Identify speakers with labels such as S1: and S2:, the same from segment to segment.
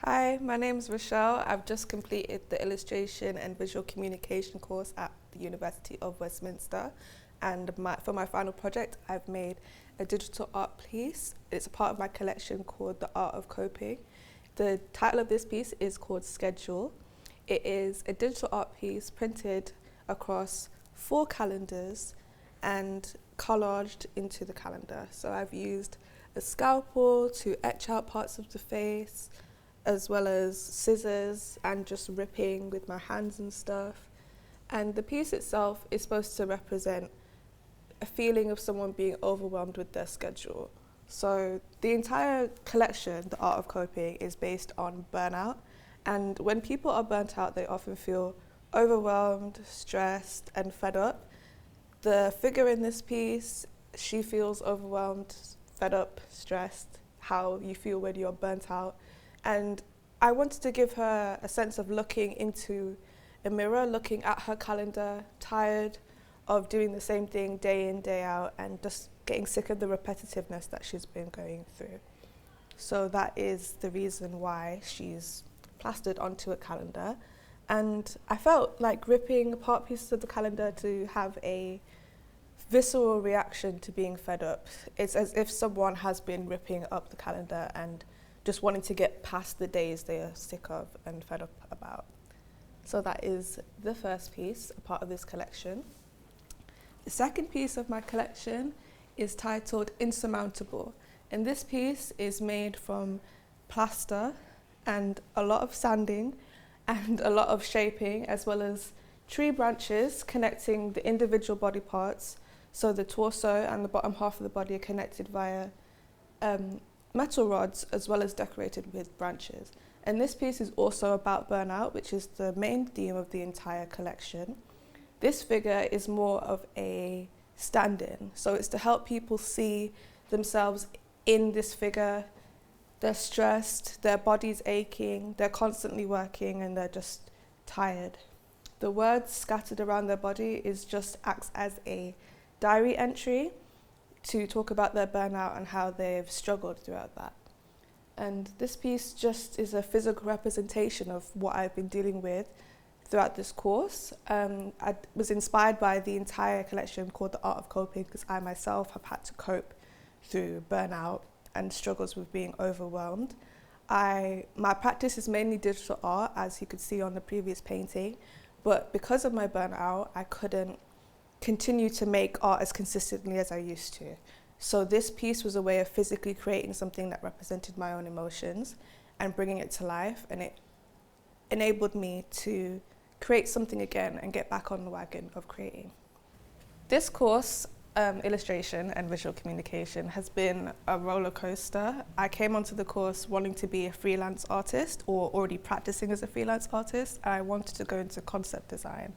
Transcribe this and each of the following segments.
S1: Hi, my name is Rochelle. I've just completed the illustration and visual communication course at the University of Westminster. And for my final project, I've made a digital art piece. It's a part of my collection called The Art of Coping. The title of this piece is called Schedule. It is a digital art piece printed across 4 calendars and collaged into the calendar. So I've used a scalpel to etch out parts of the face, as well as scissors and just ripping with my hands and stuff. And the piece itself is supposed to represent a feeling of someone being overwhelmed with their schedule. So the entire collection, The Art of Coping, is based on burnout. And when people are burnt out, they often feel overwhelmed, stressed, and fed up. The figure in this piece, she feels overwhelmed, fed up, stressed, how you feel when you're burnt out. And I wanted to give her a sense of looking into a mirror, looking at her calendar, tired of doing the same thing day in, day out, and just getting sick of the repetitiveness that she's been going through. So that is the reason why she's plastered onto a calendar. And I felt like ripping apart pieces of the calendar to have a visceral reaction to being fed up. It's as if someone has been ripping up the calendar and just wanting to get past the days they are sick of and fed up about. So that is the first piece, a part of this collection. The second piece of my collection is titled Insurmountable. And this piece is made from plaster and a lot of sanding and a lot of shaping, as well as tree branches connecting the individual body parts. So the torso and the bottom half of the body are connected via metal rods, as well as decorated with branches. And this piece is also about burnout, which is the main theme of the entire collection. This figure is more of a stand-in, so it's to help people see themselves in this figure. They're stressed, their body's aching, they're constantly working, and they're just tired. The words scattered around their body acts as a diary entry to talk about their burnout and how they've struggled throughout that. And this piece just is a physical representation of what I've been dealing with throughout this course. I was inspired by the entire collection called The Art of Coping because I myself have had to cope through burnout and struggles with being overwhelmed. My practice is mainly digital art, as you could see on the previous painting, but because of my burnout, I couldn't continue to make art as consistently as I used to. So this piece was a way of physically creating something that represented my own emotions and bringing it to life, and it enabled me to create something again and get back on the wagon of creating. This course, illustration and visual communication, has been a roller coaster. I came onto the course wanting to be a freelance artist, or already practicing as a freelance artist. I wanted to go into concept design.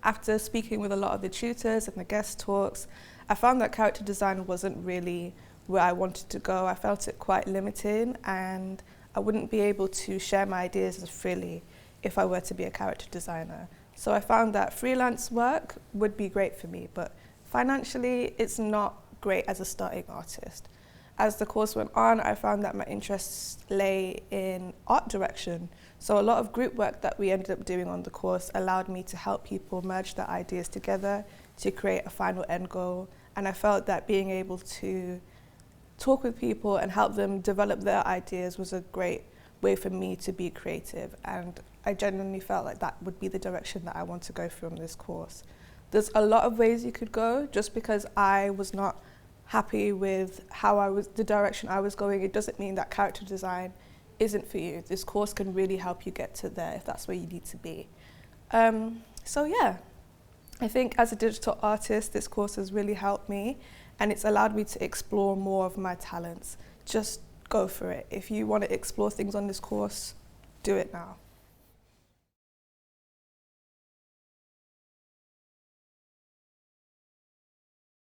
S1: After speaking with a lot of the tutors and the guest talks, I found that character design wasn't really where I wanted to go. I felt it quite limiting, and I wouldn't be able to share my ideas as freely if I were to be a character designer. So I found that freelance work would be great for me, but financially it's not great as a starting artist. As the course went on, I found that my interests lay in art direction. So a lot of group work that we ended up doing on the course allowed me to help people merge their ideas together to create a final end goal. And I felt that being able to talk with people and help them develop their ideas was a great way for me to be creative. And I genuinely felt like that would be the direction that I want to go from this course. There's a lot of ways you could go. Just because I was not happy with the direction I was going, it doesn't mean that character design isn't for you. This course can really help you get to there if that's where you need to be. So yeah, I think as a digital artist, this course has really helped me, and it's allowed me to explore more of my talents. Just go for it. If you want to explore things on this course, do it now.